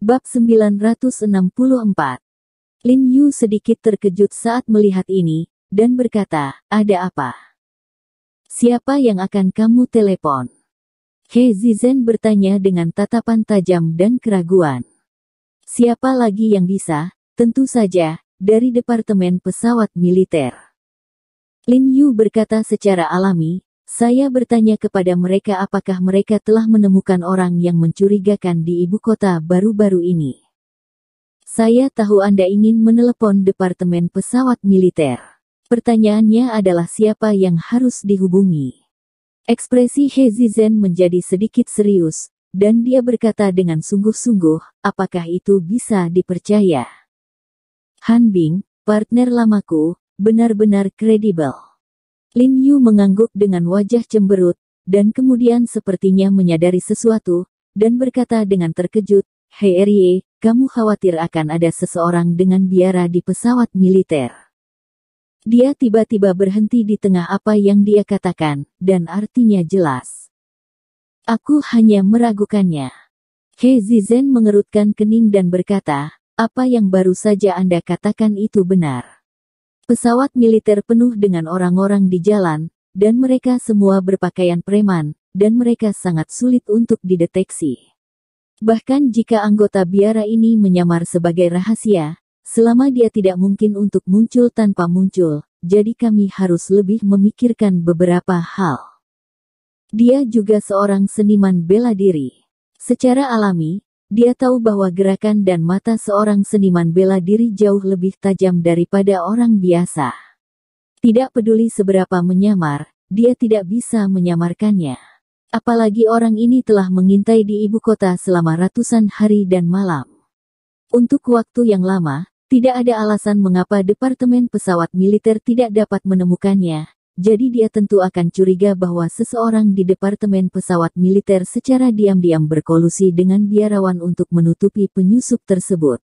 Bab 964. Lin Yu sedikit terkejut saat melihat ini, dan berkata, "Ada apa? Siapa yang akan kamu telepon?" He Zizhen bertanya dengan tatapan tajam dan keraguan. "Siapa lagi yang bisa? Tentu saja, dari Departemen Pesawat Militer." Lin Yu berkata secara alami, "Saya bertanya kepada mereka apakah mereka telah menemukan orang yang mencurigakan di ibu kota baru-baru ini. Saya tahu Anda ingin menelepon Departemen Pesawat Militer. Pertanyaannya adalah siapa yang harus dihubungi." Ekspresi He Zizhen menjadi sedikit serius, dan dia berkata dengan sungguh-sungguh, "Apakah itu bisa dipercaya? Han Bing, partner lamaku, benar-benar kredibel." Lin Yu mengangguk dengan wajah cemberut, dan kemudian sepertinya menyadari sesuatu, dan berkata dengan terkejut, "Hei Rie, kamu khawatir akan ada seseorang dengan biara di pesawat militer?" Dia tiba-tiba berhenti di tengah apa yang dia katakan, dan artinya jelas. "Aku hanya meragukannya." He Zizhen mengerutkan kening dan berkata, "Apa yang baru saja Anda katakan itu benar. Pesawat militer penuh dengan orang-orang di jalan, dan mereka semua berpakaian preman, dan mereka sangat sulit untuk dideteksi. Bahkan jika anggota biara ini menyamar sebagai rahasia, selama dia tidak mungkin untuk muncul tanpa muncul, jadi kami harus lebih memikirkan beberapa hal. Dia juga seorang seniman bela diri. Secara alami, dia tahu bahwa gerakan dan mata seorang seniman bela diri jauh lebih tajam daripada orang biasa. Tidak peduli seberapa menyamar, dia tidak bisa menyamarkannya. Apalagi orang ini telah mengintai di ibu kota selama ratusan hari dan malam. Untuk waktu yang lama, tidak ada alasan mengapa Departemen Pesawat Militer tidak dapat menemukannya, jadi dia tentu akan curiga bahwa seseorang di Departemen Pesawat Militer secara diam-diam berkolusi dengan biarawan untuk menutupi penyusup tersebut.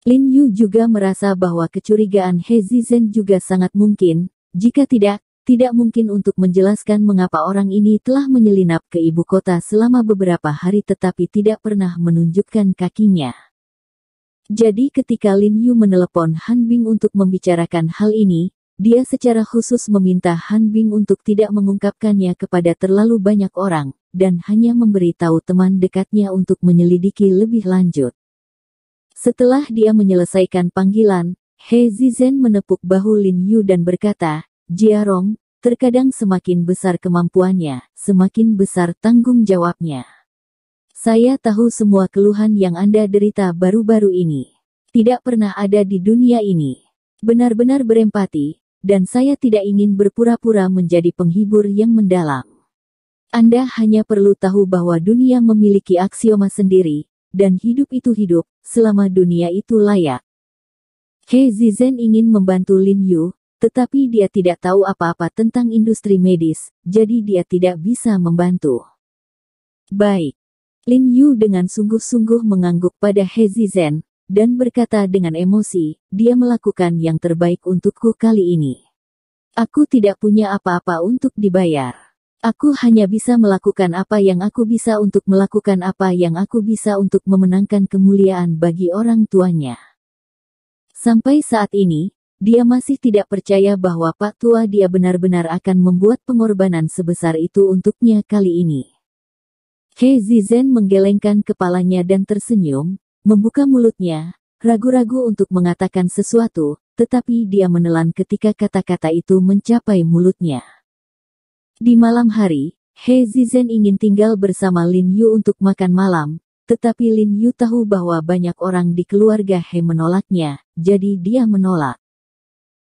Lin Yu juga merasa bahwa kecurigaan He Zizhen juga sangat mungkin, jika tidak mungkin untuk menjelaskan mengapa orang ini telah menyelinap ke ibu kota selama beberapa hari tetapi tidak pernah menunjukkan kakinya. Jadi ketika Lin Yu menelepon Han Bing untuk membicarakan hal ini, dia secara khusus meminta Han Bing untuk tidak mengungkapkannya kepada terlalu banyak orang, dan hanya memberitahu teman dekatnya untuk menyelidiki lebih lanjut. Setelah dia menyelesaikan panggilan, He Zizhen menepuk bahu Lin Yu dan berkata, "Jiarong, terkadang semakin besar kemampuannya, semakin besar tanggung jawabnya. Saya tahu semua keluhan yang Anda derita baru-baru ini. Tidak pernah ada di dunia ini. Benar-benar berempati, dan saya tidak ingin berpura-pura menjadi penghibur yang mendalam. Anda hanya perlu tahu bahwa dunia memiliki aksioma sendiri, dan hidup itu hidup, selama dunia itu layak." He Zizhen ingin membantu Lin Yu, tetapi dia tidak tahu apa-apa tentang industri medis, jadi dia tidak bisa membantu. "Baik." Lin Yu dengan sungguh-sungguh mengangguk pada He Zizhen, dan berkata dengan emosi, "Dia melakukan yang terbaik untukku kali ini. Aku tidak punya apa-apa untuk dibayar. Aku hanya bisa melakukan apa yang aku bisa untuk melakukan apa yang aku bisa untuk memenangkan kemuliaan bagi orang tuanya." Sampai saat ini, dia masih tidak percaya bahwa Pak Tua dia benar-benar akan membuat pengorbanan sebesar itu untuknya kali ini. He Zizhen menggelengkan kepalanya dan tersenyum, membuka mulutnya, ragu-ragu untuk mengatakan sesuatu, tetapi dia menelan ketika kata-kata itu mencapai mulutnya. Di malam hari, He Zizhen ingin tinggal bersama Lin Yu untuk makan malam, tetapi Lin Yu tahu bahwa banyak orang di keluarga He menolaknya, jadi dia menolak.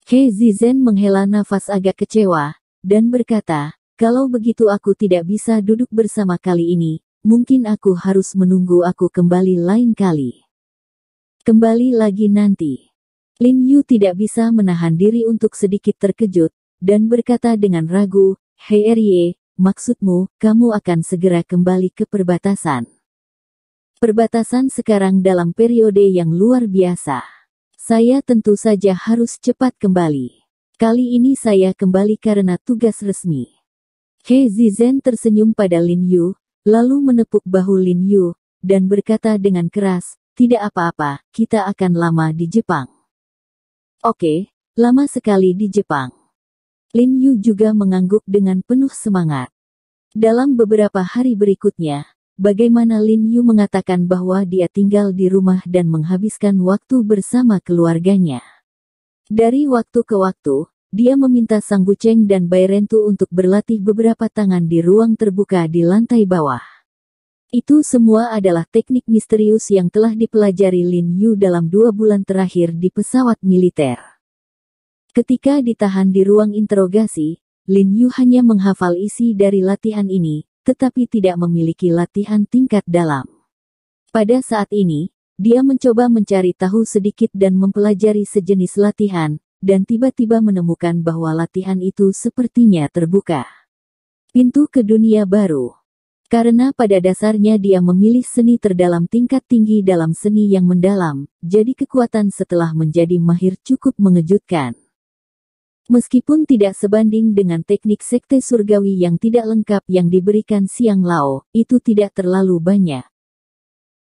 He Zizhen menghela nafas agak kecewa, dan berkata, "Kalau begitu aku tidak bisa duduk bersama kali ini, mungkin aku harus menunggu aku kembali lain kali. Kembali lagi nanti." Lin Yu tidak bisa menahan diri untuk sedikit terkejut, dan berkata dengan ragu, "Hei Rie, maksudmu, kamu akan segera kembali ke perbatasan?" "Perbatasan sekarang dalam periode yang luar biasa. Saya tentu saja harus cepat kembali. Kali ini saya kembali karena tugas resmi." He Zizhen tersenyum pada Lin Yu, lalu menepuk bahu Lin Yu, dan berkata dengan keras, "Tidak apa-apa, kita akan lama di Jepang." "Oke, lama sekali di Jepang." Lin Yu juga mengangguk dengan penuh semangat. Dalam beberapa hari berikutnya, bagaimana Lin Yu mengatakan bahwa dia tinggal di rumah dan menghabiskan waktu bersama keluarganya. Dari waktu ke waktu, dia meminta Sang Buceng dan Bai Rentu untuk berlatih beberapa tangan di ruang terbuka di lantai bawah. Itu semua adalah teknik misterius yang telah dipelajari Lin Yu dalam 2 bulan terakhir di pesawat militer. Ketika ditahan di ruang interogasi, Lin Yu hanya menghafal isi dari latihan ini, tetapi tidak memiliki latihan tingkat dalam. Pada saat ini, dia mencoba mencari tahu sedikit dan mempelajari sejenis latihan, dan tiba-tiba menemukan bahwa latihan itu sepertinya terbuka pintu ke dunia baru. Karena pada dasarnya dia memilih seni terdalam tingkat tinggi dalam seni yang mendalam, jadi kekuatan setelah menjadi mahir cukup mengejutkan. Meskipun tidak sebanding dengan teknik sekte surgawi yang tidak lengkap yang diberikan Xiang Lao, itu tidak terlalu banyak.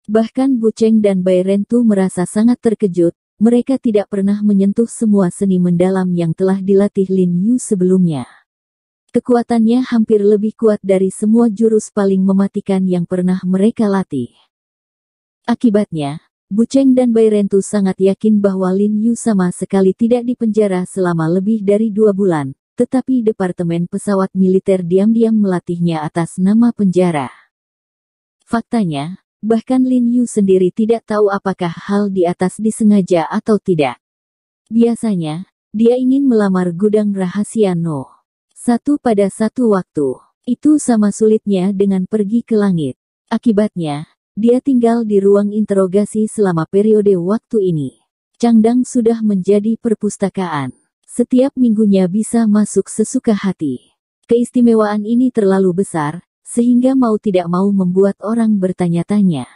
Bahkan Buceng dan Bai Rentu merasa sangat terkejut, mereka tidak pernah menyentuh semua seni mendalam yang telah dilatih Lin Yu sebelumnya. Kekuatannya hampir lebih kuat dari semua jurus paling mematikan yang pernah mereka latih. Akibatnya, Buceng dan Bai Rentu sangat yakin bahwa Lin Yu sama sekali tidak dipenjara selama lebih dari 2 bulan, tetapi Departemen Pesawat Militer diam-diam melatihnya atas nama penjara. Faktanya, bahkan Lin Yu sendiri tidak tahu apakah hal di atas disengaja atau tidak. Biasanya, dia ingin melamar gudang rahasia No. 1 pada satu waktu. Itu sama sulitnya dengan pergi ke langit. Akibatnya, dia tinggal di ruang interogasi selama periode waktu ini. Changdang sudah menjadi perpustakaan. Setiap minggunya bisa masuk sesuka hati. Keistimewaan ini terlalu besar, sehingga mau tidak mau membuat orang bertanya-tanya.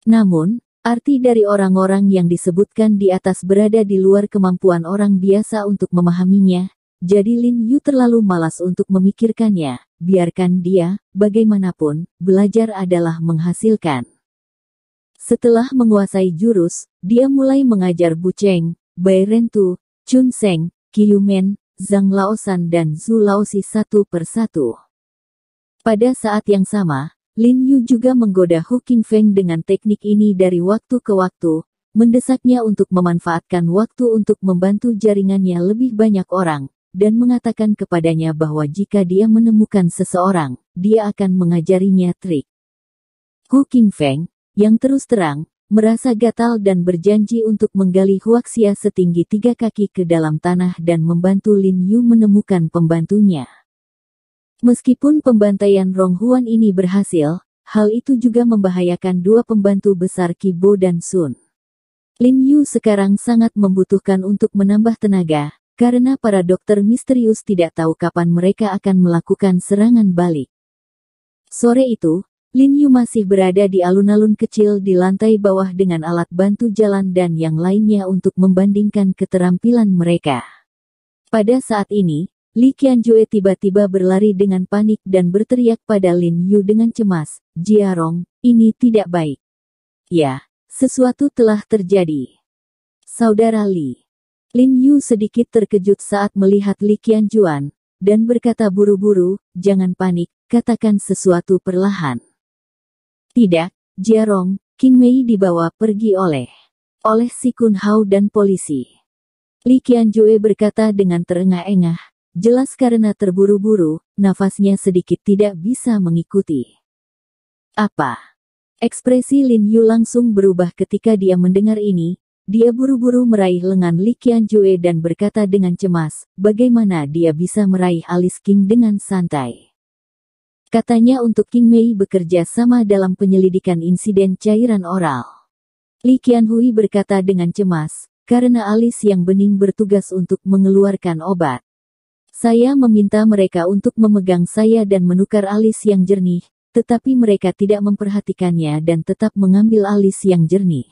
Namun, arti dari orang-orang yang disebutkan di atas berada di luar kemampuan orang biasa untuk memahaminya, jadi Lin Yu terlalu malas untuk memikirkannya, biarkan dia, bagaimanapun, belajar adalah menghasilkan. Setelah menguasai jurus, dia mulai mengajar Buceng, Bai Rentu, Chun Seng, Qiyumen, Zhang Laosan dan Zhu Laosi satu persatu. Pada saat yang sama, Lin Yu juga menggoda Hu Qingfeng dengan teknik ini dari waktu ke waktu, mendesaknya untuk memanfaatkan waktu untuk membantu jaringannya lebih banyak orang, dan mengatakan kepadanya bahwa jika dia menemukan seseorang, dia akan mengajarinya trik. Hu Qingfeng, yang terus terang, merasa gatal dan berjanji untuk menggali huaxia setinggi 3 kaki ke dalam tanah dan membantu Lin Yu menemukan pembantunya. Meskipun pembantaian Rong Huan ini berhasil, hal itu juga membahayakan 2 pembantu besar Qi Bo dan Sun. Lin Yu sekarang sangat membutuhkan untuk menambah tenaga, karena para dokter misterius tidak tahu kapan mereka akan melakukan serangan balik. Sore itu, Lin Yu masih berada di alun-alun kecil di lantai bawah dengan alat bantu jalan dan yang lainnya untuk membandingkan keterampilan mereka. Pada saat ini, Li Qianjue tiba-tiba berlari dengan panik dan berteriak pada Lin Yu dengan cemas, "Jiarong, ini tidak baik." "Ya, sesuatu telah terjadi. Saudara Li." Lin Yu sedikit terkejut saat melihat Li Qianjuan, dan berkata buru-buru, "Jangan panik, katakan sesuatu perlahan." "Tidak, Jiarong, King Mei dibawa pergi oleh Si Kun Hao dan polisi." Li Qianjue berkata dengan terengah-engah, jelas karena terburu-buru, nafasnya sedikit tidak bisa mengikuti. "Apa?" Ekspresi Lin Yu langsung berubah ketika dia mendengar ini. Dia buru-buru meraih lengan Li Qianjue dan berkata dengan cemas, bagaimana dia bisa meraih alis King dengan santai. Katanya untuk King Mei bekerja sama dalam penyelidikan insiden cairan oral. Li Qianhui berkata dengan cemas, karena alis yang bening bertugas untuk mengeluarkan obat. Saya meminta mereka untuk memegang saya dan menukar alis yang jernih, tetapi mereka tidak memperhatikannya dan tetap mengambil alis yang jernih.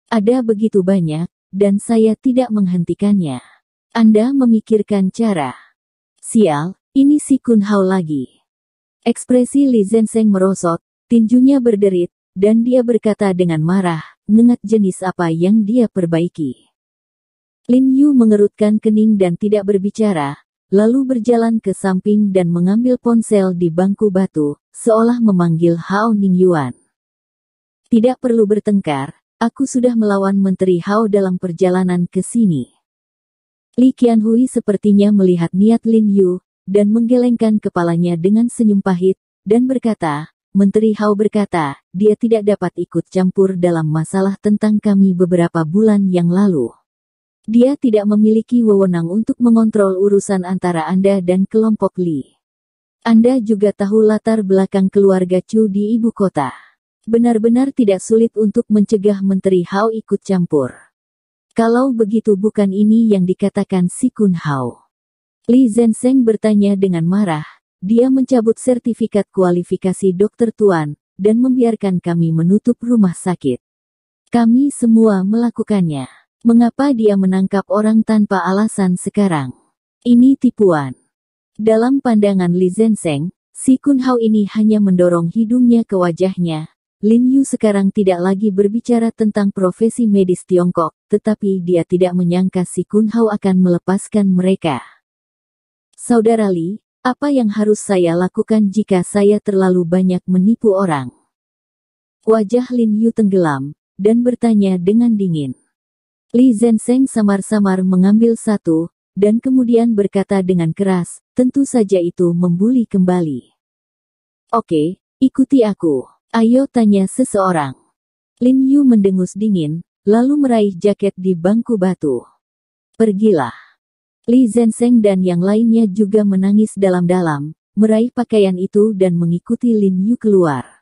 Ada begitu banyak, dan saya tidak menghentikannya. Anda memikirkan cara. Sial, ini si Kun Hao lagi. Ekspresi Li Zenseng merosot, tinjunya berderit, dan dia berkata dengan marah, "Nengat jenis apa yang dia perbaiki?" Lin Yu mengerutkan kening dan tidak berbicara, lalu berjalan ke samping dan mengambil ponsel di bangku batu, seolah memanggil Hao Ningyuan. "Tidak perlu bertengkar, aku sudah melawan Menteri Hao dalam perjalanan ke sini." Li Qianhui sepertinya melihat niat Lin Yu, dan menggelengkan kepalanya dengan senyum pahit, dan berkata, "Menteri Hao berkata, dia tidak dapat ikut campur dalam masalah tentang kami beberapa bulan yang lalu. Dia tidak memiliki wewenang untuk mengontrol urusan antara Anda dan kelompok Li. Anda juga tahu latar belakang keluarga Chu di ibu kota. Benar-benar tidak sulit untuk mencegah Menteri Hao ikut campur. Kalau begitu bukan ini yang dikatakan si Kun Hao?" Li Zhensheng bertanya dengan marah. Dia mencabut sertifikat kualifikasi dokter tuan, dan membiarkan kami menutup rumah sakit. Kami semua melakukannya. Mengapa dia menangkap orang tanpa alasan sekarang? Ini tipuan. Dalam pandangan Li Zhensheng, si Kun Hao ini hanya mendorong hidungnya ke wajahnya. Lin Yu sekarang tidak lagi berbicara tentang profesi medis Tiongkok, tetapi dia tidak menyangka si Kun Hao akan melepaskan mereka. "Saudara Li, apa yang harus saya lakukan jika saya terlalu banyak menipu orang?" Wajah Lin Yu tenggelam, dan bertanya dengan dingin. Li Zhensheng samar-samar mengambil satu, dan kemudian berkata dengan keras, "Tentu saja itu membuli kembali." "Oke, ikuti aku. Ayo," tanya seseorang. Lin Yu mendengus dingin, lalu meraih jaket di bangku batu. "Pergilah." Li Zhensheng dan yang lainnya juga menangis dalam-dalam, meraih pakaian itu dan mengikuti Lin Yu keluar.